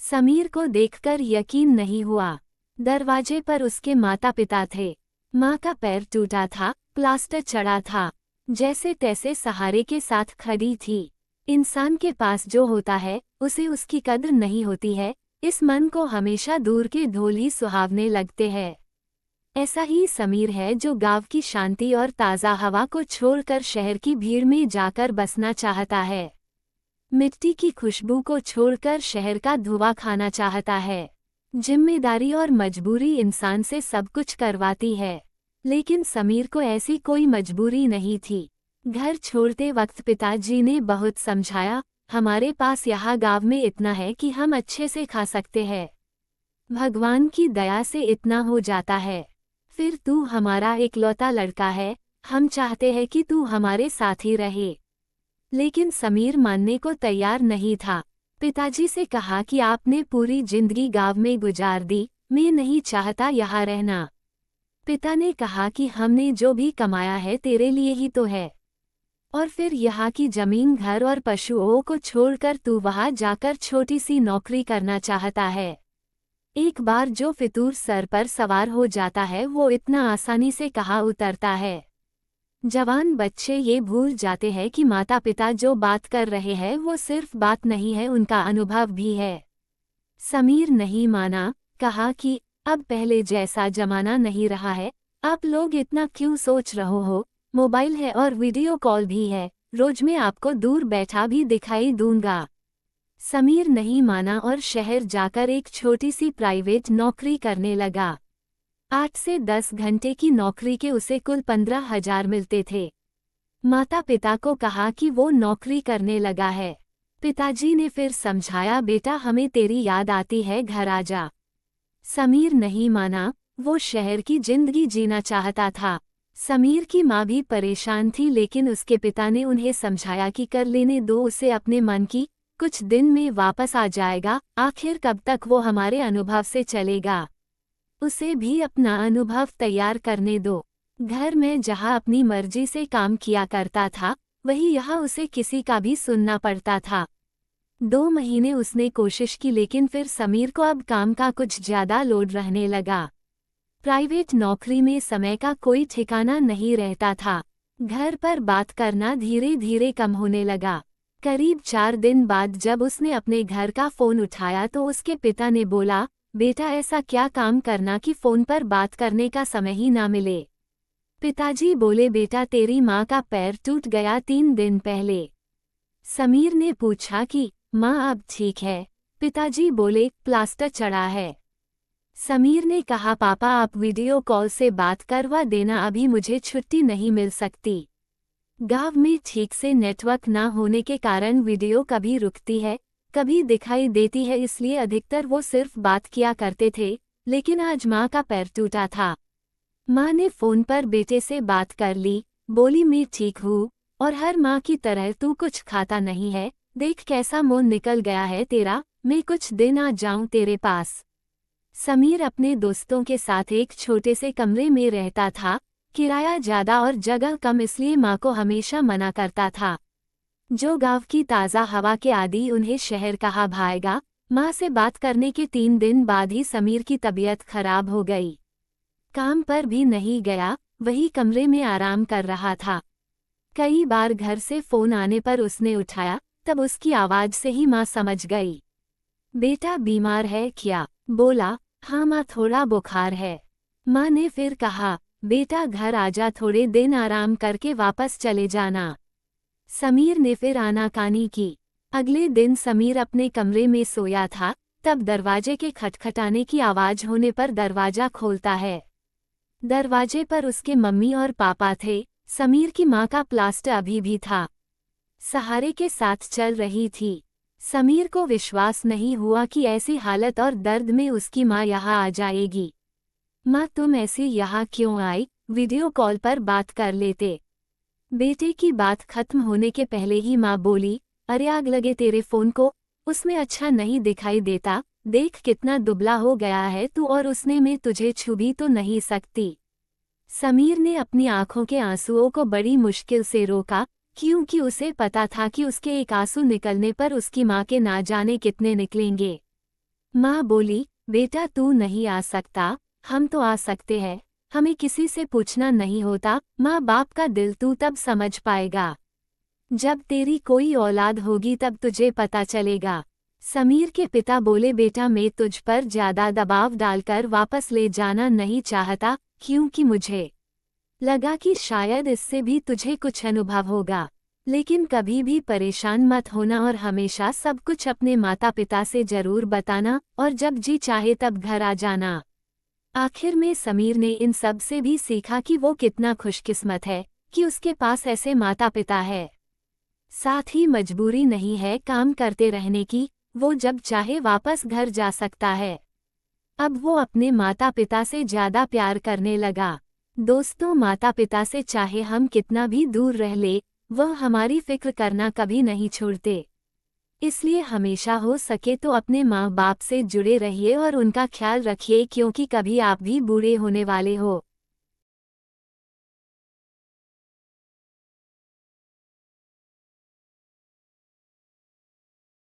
समीर को देखकर यकीन नहीं हुआ। दरवाजे पर उसके माता पिता थे। माँ का पैर टूटा था, प्लास्टर चढ़ा था, जैसे तैसे सहारे के साथ खड़ी थी। इंसान के पास जो होता है उसे उसकी कद्र नहीं होती है। इस मन को हमेशा दूर के ढोल ही सुहावने लगते हैं। ऐसा ही समीर है जो गांव की शांति और ताज़ा हवा को छोड़कर शहर की भीड़ में जाकर बसना चाहता है। मिट्टी की खुशबू को छोड़कर शहर का धुआं खाना चाहता है। जिम्मेदारी और मजबूरी इंसान से सब कुछ करवाती है, लेकिन समीर को ऐसी कोई मजबूरी नहीं थी। घर छोड़ते वक्त पिताजी ने बहुत समझाया, हमारे पास यहाँ गांव में इतना है कि हम अच्छे से खा सकते हैं। भगवान की दया से इतना हो जाता है। फिर तू हमारा इकलौता लड़का है, हम चाहते हैं कि तू हमारे साथ ही रहे। लेकिन समीर मानने को तैयार नहीं था। पिताजी से कहा कि आपने पूरी जिंदगी गांव में गुजार दी, मैं नहीं चाहता यहाँ रहना। पिता ने कहा कि हमने जो भी कमाया है तेरे लिए ही तो है, और फिर यहाँ की जमीन, घर और पशुओं को छोड़कर तू वहाँ जाकर छोटी सी नौकरी करना चाहता है। एक बार जो फितूर सर पर सवार हो जाता है वो इतना आसानी से कहाँ उतरता है। जवान बच्चे ये भूल जाते हैं कि माता पिता जो बात कर रहे हैं वो सिर्फ बात नहीं है, उनका अनुभव भी है। समीर नहीं माना, कहा कि अब पहले जैसा जमाना नहीं रहा है, आप लोग इतना क्यों सोच रहे हो, मोबाइल है और वीडियो कॉल भी है, रोज मैं आपको दूर बैठा भी दिखाई दूंगा। समीर नहीं माना और शहर जाकर एक छोटी सी प्राइवेट नौकरी करने लगा। 8 से 10 घंटे की नौकरी के उसे कुल 15,000 मिलते थे। माता पिता को कहा कि वो नौकरी करने लगा है। पिताजी ने फिर समझाया, बेटा हमें तेरी याद आती है, घर आ जा। समीर नहीं माना, वो शहर की जिंदगी जीना चाहता था। समीर की माँ भी परेशान थी, लेकिन उसके पिता ने उन्हें समझाया कि कर लेने दो उसे अपने मन की, कुछ दिन में वापस आ जाएगा, आखिर कब तक वो हमारे अनुभव से चलेगा, उसे भी अपना अनुभव तैयार करने दो। घर में जहाँ अपनी मर्जी से काम किया करता था, वही यहाँ उसे किसी का भी सुनना पड़ता था। 2 महीने उसने कोशिश की, लेकिन फिर समीर को अब काम का कुछ ज्यादा लोड रहने लगा। प्राइवेट नौकरी में समय का कोई ठिकाना नहीं रहता था। घर पर बात करना धीरे धीरे कम होने लगा। करीब 4 दिन बाद जब उसने अपने घर का फोन उठाया तो उसके पिता ने बोला, बेटा ऐसा क्या काम करना कि फोन पर बात करने का समय ही ना मिले। पिताजी बोले, बेटा तेरी माँ का पैर टूट गया 3 दिन पहले। समीर ने पूछा कि माँ अब ठीक है? पिताजी बोले, प्लास्टर चढ़ा है। समीर ने कहा, पापा आप वीडियो कॉल से बात करवा देना, अभी मुझे छुट्टी नहीं मिल सकती। गांव में ठीक से नेटवर्क ना होने के कारण वीडियो कभी रुकती है, कभी दिखाई देती है, इसलिए अधिकतर वो सिर्फ बात किया करते थे। लेकिन आज माँ का पैर टूटा था। माँ ने फोन पर बेटे से बात कर ली, बोली मैं ठीक हूँ, और हर माँ की तरह तू कुछ खाता नहीं है, देख कैसा मुंह निकल गया है तेरा, मैं कुछ दिन आ जाऊं तेरे पास। समीर अपने दोस्तों के साथ एक छोटे से कमरे में रहता था। किराया ज्यादा और जगह कम, इसलिए माँ को हमेशा मना करता था। जो गांव की ताज़ा हवा के आदी उन्हें शहर कहाँ भाएगा। माँ से बात करने के 3 दिन बाद ही समीर की तबीयत खराब हो गई। काम पर भी नहीं गया, वही कमरे में आराम कर रहा था। कई बार घर से फोन आने पर उसने उठाया, तब उसकी आवाज से ही माँ समझ गई। बेटा बीमार है क्या? बोला, हाँ माँ थोड़ा बुखार है। माँ ने फिर कहा, बेटा घर आजा, थोड़े दिन आराम करके वापस चले जाना। समीर ने फिर आनाकानी की। अगले दिन समीर अपने कमरे में सोया था, तब दरवाजे के खटखटाने की आवाज होने पर दरवाजा खोलता है। दरवाजे पर उसके मम्मी और पापा थे। समीर की माँ का प्लास्टर अभी भी था, सहारे के साथ चल रही थी। समीर को विश्वास नहीं हुआ कि ऐसी हालत और दर्द में उसकी माँ यहाँ आ जाएगी। माँ तुम ऐसे यहाँ क्यों आई? वीडियो कॉल पर बात कर लेते। बेटे की बात खत्म होने के पहले ही माँ बोली, अरे आग लगे तेरे फोन को, उसमें अच्छा नहीं दिखाई देता, देख कितना दुबला हो गया है तू, और उसने मैं तुझे छू भी तो नहीं सकती। समीर ने अपनी आंखों के आंसुओं को बड़ी मुश्किल से रोका, क्योंकि उसे पता था कि उसके एक आंसू निकलने पर उसकी माँ के ना जाने कितने निकलेंगे। माँ बोली, बेटा तू नहीं आ सकता, हम तो आ सकते हैं, हमें किसी से पूछना नहीं होता। माँ बाप का दिल तू तब समझ पाएगा, जब तेरी कोई औलाद होगी तब तुझे पता चलेगा। समीर के पिता बोले, बेटा मैं तुझ पर ज्यादा दबाव डालकर वापस ले जाना नहीं चाहता, क्योंकि मुझे लगा कि शायद इससे भी तुझे कुछ अनुभव होगा। लेकिन कभी भी परेशान मत होना और हमेशा सब कुछ अपने माता पिता से जरूर बताना, और जब जी चाहे तब घर आ जाना। आखिर में समीर ने इन सब से भी सीखा कि वो कितना खुशकिस्मत है कि उसके पास ऐसे माता पिता है। साथ ही मजबूरी नहीं है काम करते रहने की, वो जब चाहे वापस घर जा सकता है। अब वो अपने माता पिता से ज्यादा प्यार करने लगा। दोस्तों, माता पिता से चाहे हम कितना भी दूर रह ले, वह हमारी फिक्र करना कभी नहीं छोड़ते। इसलिए हमेशा हो सके तो अपने माँ बाप से जुड़े रहिए और उनका ख्याल रखिए, क्योंकि कभी आप भी बूढ़े होने वाले हो।